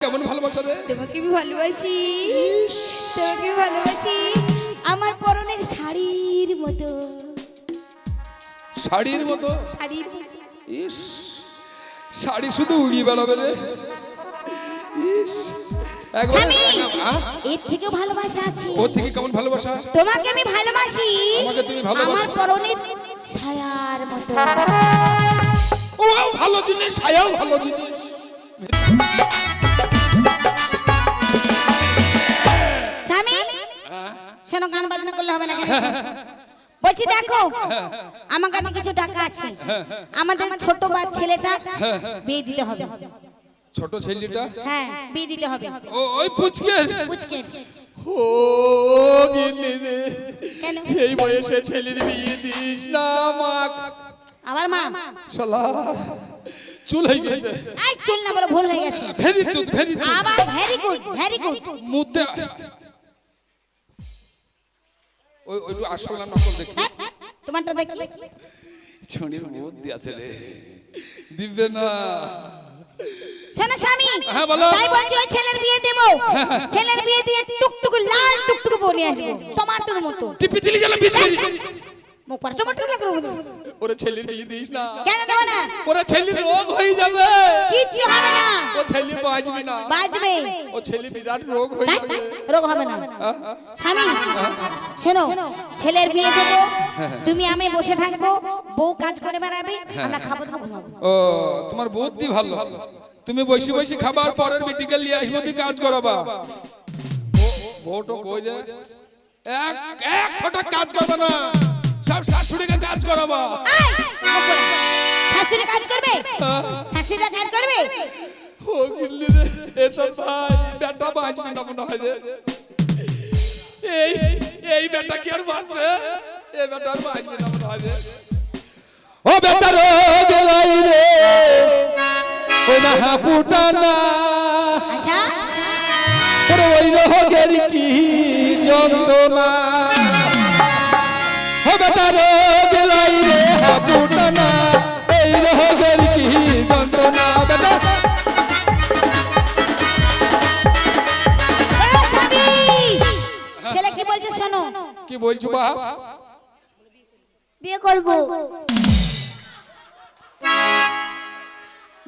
কেমন ভালোবাসা রে? তোমাকে আমি ভালোবাসি, তোমাকে ভালোবাসি আমার পরনের শাড়ির মতো। শাড়ির মতো? শাড়ির মতো। ইস, শাড়ি শুধু উড়িয়ে বেড়াবে রে। ইস, একবার এর থেকেও ভালোবাসা আছে। ওর থেকে কেমন ভালোবাসা? তোমাকে আমি ভালোবাসি আমাকে তুমি ভালোবাসো আমার পরনের ছায়ার মতো। ও ভালো জিনিস, ছায়াও ভালো জিনিস। স্বামী শোনো, গান বাজনা করলে হবে না। বলছি দেখো, আমার কাছে কিছু টাকা আছে, আমাদের ছোট ছেলেটা বিয়ে দিতে হবে। ছোট ছেলেটা? হ্যাঁ, বিয়ে দিতে হবে। ও ওই পুচকে পুচকে। ও গিন্নি রে, কেন এই বয়সে ছেলের বিয়ে দিস না মা? আবার মা শালা চুল হয়ে গেছে। এই চুল না, বড় ভুল হয়ে গেছে। Very good, very good. আবার ভেরি গুড, ভেরি গুড। মুতে ওই ওই আসল না নকল দেখি? তোমারটা দেখি। ছড়ির বুদ্ধি আছে রে, দিবে না। শোনো স্বামী, হ্যাঁ বলো। তাই বলছি ওই ছেলের বিয়ে দেব। ছেলের বিয়ে দিয়ে টুকটুকু লাল টুকটুকু বনে আসবো, টমাটোর মতো। টিপি দিলি যেন বিচি। মুখ পর টমাটো লাগলো। ওরে ছেলে বিয়ে দিস না। কেন দেব না? ওরে ছেলে রোগ হয়ে যাবে। কিচ্ছু হবে না। ও ছেলে বাঁচবে না। বাঁচবে। ও ছেলে বিরাট রোগ হয়ে যাবে। রোগ হবে না। স্বামী শোনো, ছেলের বিয়ে দেব, তুমি আমি বসে থাকবো, বউ কাজ করে বেড়াবে, আমরা খাবো দাবো ঘুমাবো। ও তোমার বুদ্ধি ভালো। তুমি বসে বসে খাবার পরের মিটিকে নিয়ে আসবো, তুই কাজ করাবা। বউটো কই রে? এক ফটা কাজ করবে না, সব শাশুড়িকে কাজ করাবা। শাশুড়ি কাজ করবে? শাশুড়িরা কাজ করবে? ও গিল্লি রে, এসব ভাই বেটা বাঁচবে না মনে হয় রে। এই বেটা কি আর বাঁচে? এই বেটা আর বাঁচবে না মনে হয় রে। ও বেটা রে গেলাই রে, ও না পুটানা। আচ্ছা, ওরে ওই রোগের কি যন্ত্রণা। ও বেটা রে গেলাই রে পুটানা, এই রোগের কি যন্ত্রণা। বেটা ছেলে কি বলছে শোনো। কি বলছো বাপ? বিয়ে করব।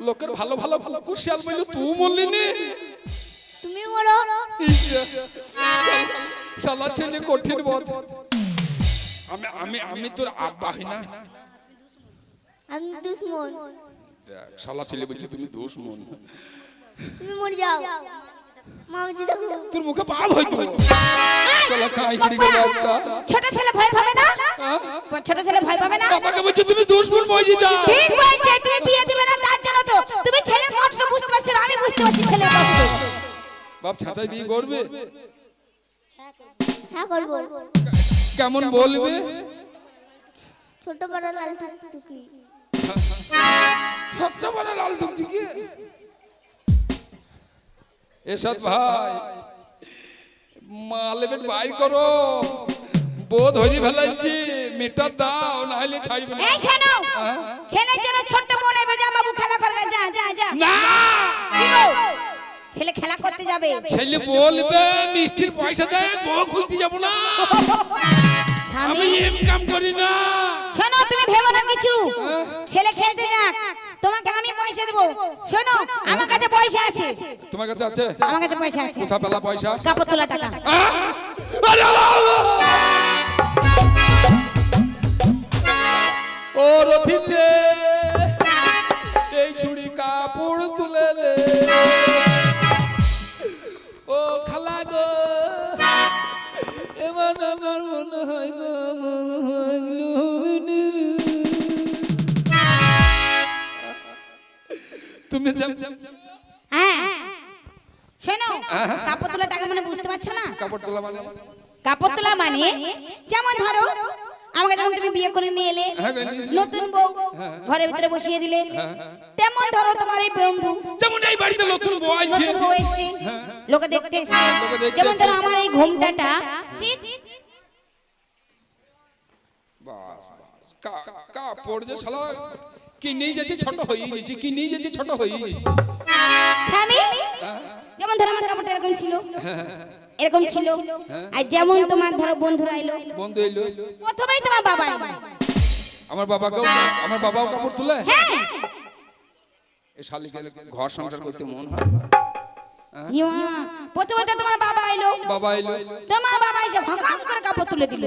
লোকের ভালো ভালো কুকুর শিয়াল বললো, তুই বললি নি? তুমি বলো। শালা ছেলে কঠিন বদ। আমি আমি আমি তোর আব্বা হই না? আমি দুশ্মন। শালা ছেলে বলছি তুমি দুশ্মন। তুমি মরে যাও, মামাজি দেখো। তোর মুখে পাপ হইতো। শালা খাই করি গো বাচ্চা। ছোট ছেলে ভয় পাবে না? ছোট ছেলে ভয় পাবে না? বাবাকে বলছি তুমি দুশ্মন মরে যা। ঠিক বলছে, তুমি বিয়ে দিবে না তার জন্য তো। তুমি ছেলের কষ্ট বুঝতে পারছো না, আমি বুঝতে পারছি ছেলের কষ্ট। বাপ ছাচাই বিয়ে করবে? হ্যাঁ করবো। কেমন বলবে? ছোট বড় লাল টুকটুকি। হত্যা বড় লাল টুকটুকি। এরশাদ ভাই, মালেবেট বাইর করো, বোধ হয়ে ফেলাইছি। মিটার দাও, না হলে ছাড়বে না। এই শোনো, ছেলের জন্য ছোট্ট বোন এবে যা, বাবু খেলা করবে, যা যা যা। না, কি গো? ছেলে খেলা করতে যাবে। ছেলে বলবে মিষ্টির পয়সা দে, বউ খুলতে যাব না। আমি ইনকাম করি না। শোনো, তুমি ভেবো না কিছু। ছেলে খেলতে যাক, তোমাকে আমি পয়সা দেবো। শোনো, আমার কাছে পয়সা আছে। তোমার কাছে আছে? আমার কাছে পয়সা আছে। কোথা পেলা পয়সা? কাপড় তোলা টাকা। আরে ও রথিন রে, এই ছুরি কাপড় তুলে রে। ও খালা গো, এমন আমার মনে হয় গো, মনে হয় তুমি হ্যাঁ শোনো, কাপড় তোলা টাকা মানে বুঝতে পারছো না? কাপড় তোলা মানে? কাপড় তোলা মানে যেমন ধরো, আমাকে যখন তুমি বিয়ে করে নিয়ে এলে, নতুন বউ ঘরের ভিতরে বসিয়ে দিলে, তেমন ধরো তোমার এই বন্ধু, যেমন এই বাড়িতে নতুন বউ আছে, নতুন বউ এসেছে, লোকে দেখতে এসেছে। যেমন ধরো আমার এই ঘোমটাটা, ঠিক বাস কাপড় যে শালা কি নিয়ে যাচ্ছে ছোট হয়ে যাচ্ছে, কি নিয়ে যাচ্ছে ছোট হয়ে যাচ্ছে। স্বামী এরকম ছিল এরকম ছিল আর যেমন তোমার ধরো বন্ধুরা এলো বন্ধু এলো প্রথমেই তোমার বাবা এলো আমার বাবাও কাপড় তুলে হ্যাঁ এই শালিকে ঘর সংসার করতে মন হয় ইয়া, প্রথমে তো তোমার বাবা এলো বাবা এলো তোমার বাবা এসে ভকাম করে কাপড় তুলে দিল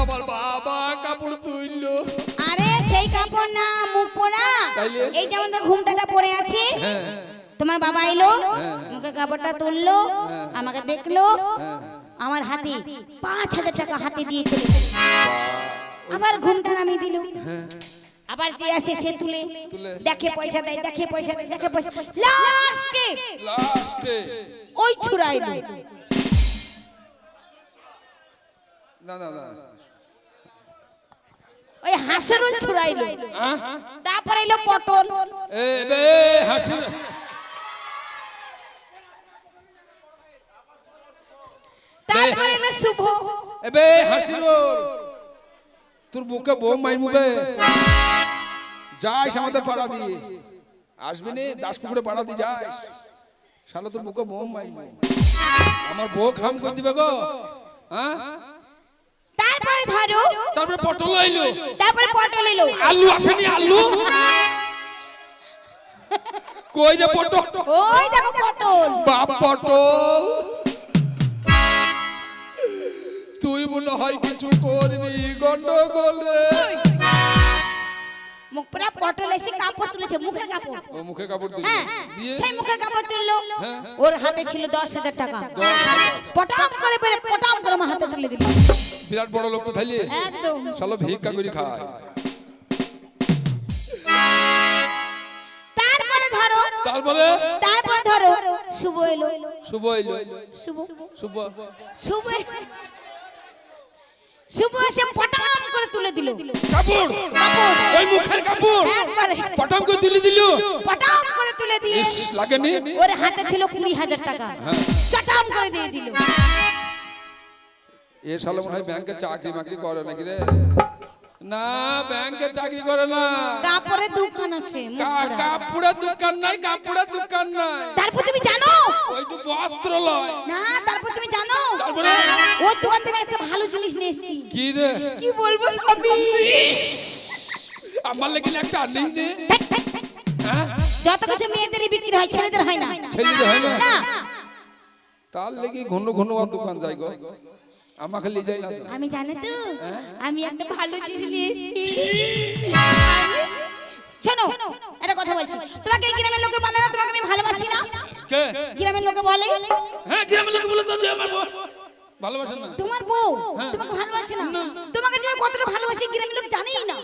আমার বাবা কাপড় তুললো আরে সেই কাপড় না মুখ পোড়া তাইলে? এই যেমন তো ঘুমটাটা পরে আছে তোমার বাবা এলো মুখে কাপড়টা তুললো আমাকে দেখলো আমার হাতে 5,000 টাকা হাতে দিয়ে চলে গেল। আবার ঘুমটা নামিয়ে দিল আবার যে আসে সে তুলে দেখে পয়সা দেয় দেখে পয়সা দেয় দেখে পয়সা লাস্টে ওই ছুড়াইলো না না না ওই হাঁসের ওই ছুড়াইলো তারপরে এলো পটল এ বে হাসি তারপরে এলো শুভ এবে হাসি রোল তোর বুকে বউ মাইমুবে যাইস আমাদের পাড়া দিয়ে আসবি নি দাসপুকুরে পাড়া দিয়ে যাইস শালা তোর বুকে বউ মাইমু আমার বউ খাম করে দিবে গো হ্যাঁ তারপরে ধরো তারপরে পটল আইলো তারপরে পটল এলো আলু আসেনি আলু কই রে পটল ওই দেখো পটল বাপ পটল তুই মনে হয় কিছু করবি গন্ডগোল রে মুখ পুরা পটল এসে কাপড় তুলেছে মুখের কাপড় ও মুখে কাপড় দিল হ্যাঁ দিয়ে সেই মুখের কাপড় তুললো হ্যাঁ। ওর হাতে ছিল 10,000 টাকা পটাম করে বেরে পটাম করে আমার হাতে তুলে দিল বিরাট বড় লোক তো থাইলে একদম শালা ভিক্ষা করে খায় তারপরে ধরো শুভ এলো শুভ এলো শুভ শুভ শুভ শুভ এসে পটাম করে তুলে দিল কাপড় ওই মুখের কাপড় একবারে পটাম করে তুলে দিল পটাম করে তুলে দিয়ে ইস লাগেনি ওর হাতে ছিল 20,000 টাকা চটাম করে দিয়ে দিল এ শালা মনে হয় ব্যাংকে চাকরি মাকরি করে নাকি রে না ব্যাংকে চাকরি করে না কাপড়ের দোকান আছে কাপড়ের দোকান নাই কাপড়ের দোকান নাই তারপর তুমি জানো ওইটু বস্ত্র লয় না তারপর তুমি জানো তারপরে ওর দোকান থেকে একটা ভালো জিনিস নিয়ে এসেছি কি রে কি বলবো স্বামী আমার লেগে একটা আনেই নে যত কিছু মেয়েদেরই বিক্রি হয় ছেলেদের হয় না ছেলেদের হয় না না তার লেগে ঘন ঘন আর দোকান যাই গো আমাকে নিয়ে যাই না তো আমি জানি তো আমি একটা ভালো জিনিস নিয়ে এসেছি শোনো একটা কথা বলছি তোমাকে এই গ্রামের লোকে বলে না তোমাকে আমি ভালোবাসি না কে গ্রামের লোকে বলে হ্যাঁ গ্রামের লোকে বলে তো যে আমার বউ ভালোবাসে না তোমার বউ তোমাকে ভালোবাসে না তোমাকে যে আমি কতটা ভালোবাসি গ্রামের লোক জানেই না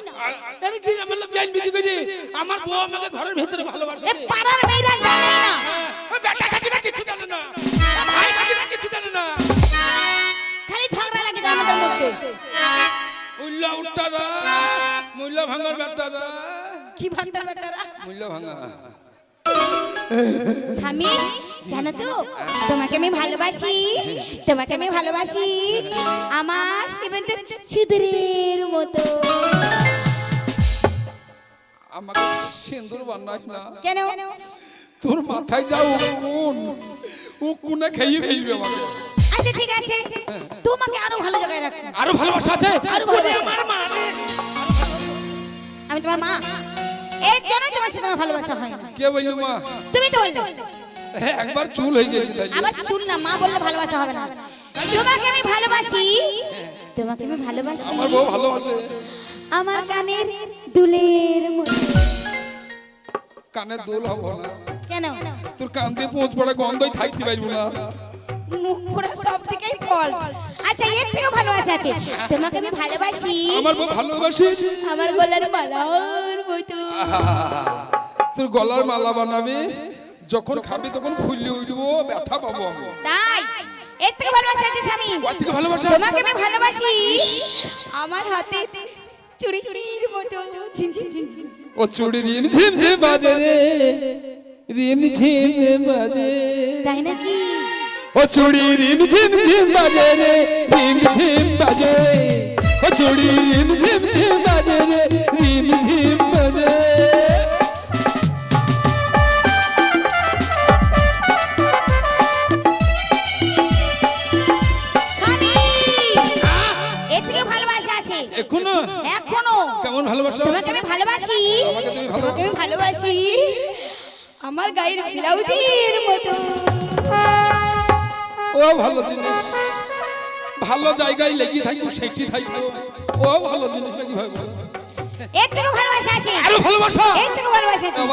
আরে গ্রামের লোক জানবি কি করে আমার বউ আমাকে ঘরের ভিতরে ভালোবাসে এ পাড়ার মেয়েরা জানেই না ও বেটা কাকিনা কিছু জানে না ভাই কাকিনা কিছু জানে না খালি ঝগড়া লাগে আমাদের মধ্যে উল্লা উট্টারা মুল্লা ভাঙার বেটারা কি ভান্ডার বেটারা মুল্লা ভাঙা স্বামী জানো তো তোমাকে আমি ভালোবাসি তোমাকে আমি ভালোবাসি আমার সীমান্তের সিঁদুরের মতো আমাকে সিন্দুর বানাস না কেন তোর মাথায় যাও ও কোনে খেয়ে ফেলবে আমাকে আচ্ছা ঠিক আছে তোমাকে আরো ভালো জায়গায় রাখি আরো ভালোবাসা আছে আরো ভালোবাসা। আমার মা রে। আমি তোমার মা এর জন্য তোমার সাথে আমার ভালোবাসা হয় না কে বললো মা তুমি তো বললে হ্যাঁ একবার চুল হয়ে গেছে তাই আবার চুল না মা বললে ভালোবাসা হবে না তোমাকে আমি ভালোবাসি তোমাকে আমি ভালোবাসি আমার বউ ভালোবাসে আমার কানের দুলের মতো কানে দোল হবো না কেন তোর কান দিয়ে পৌঁছ পড়ে গন্ধই থাকতে পারবো না মুখ পুরো সব দিকেই ফল আচ্ছা এর থেকে ভালোবাসা আছে তোমাকে আমি ভালোবাসি আমার বউ ভালোবাসে আমার গলার মালার মতো তোর গলার মালা বানাবি যখন খাবি তখন ফুললে উঠবো ব্যথা পাবো আমি তাই এর থেকে ভালোবাসা আছে স্বামী ওর থেকে ভালোবাসা তোমাকে আমি ভালোবাসি আমার হাতে চুড়ি চুড়ির মতো ঝিন ঝিন ঝিন ঝিন। ও চুড়ি রিম ঝিম ঝিম বাজে রে রিম ঝিম বাজে তাই নাকি ও চুড়ি রিম ঝিম ঝিম বাজে রে রিম ঝিম বাজে ও চুড়ি রিম ঝিম ঝিম বাজে রে রিম ঝিম বাজে স্বামী, এর থেকে ভালোবাসা আছে এখনো এখনো। কেমন ভালোবাসা তোমাকে আমি ভালোবাসি, আমাকে তুমি ভালো তোমাকে আমি ভালোবাসি আমার গায়ের ব্লাউজের মতো। ও ভালো জিনিস ভালো জায়গায় লেগে থাকবো সেটি থাকবো ও ভালো জিনিস নাকি ভাই বলো এর থেকে ভালোবাসা আছে, আরো ভালোবাসা এর থেকে ভালোবাসা আছে। আমার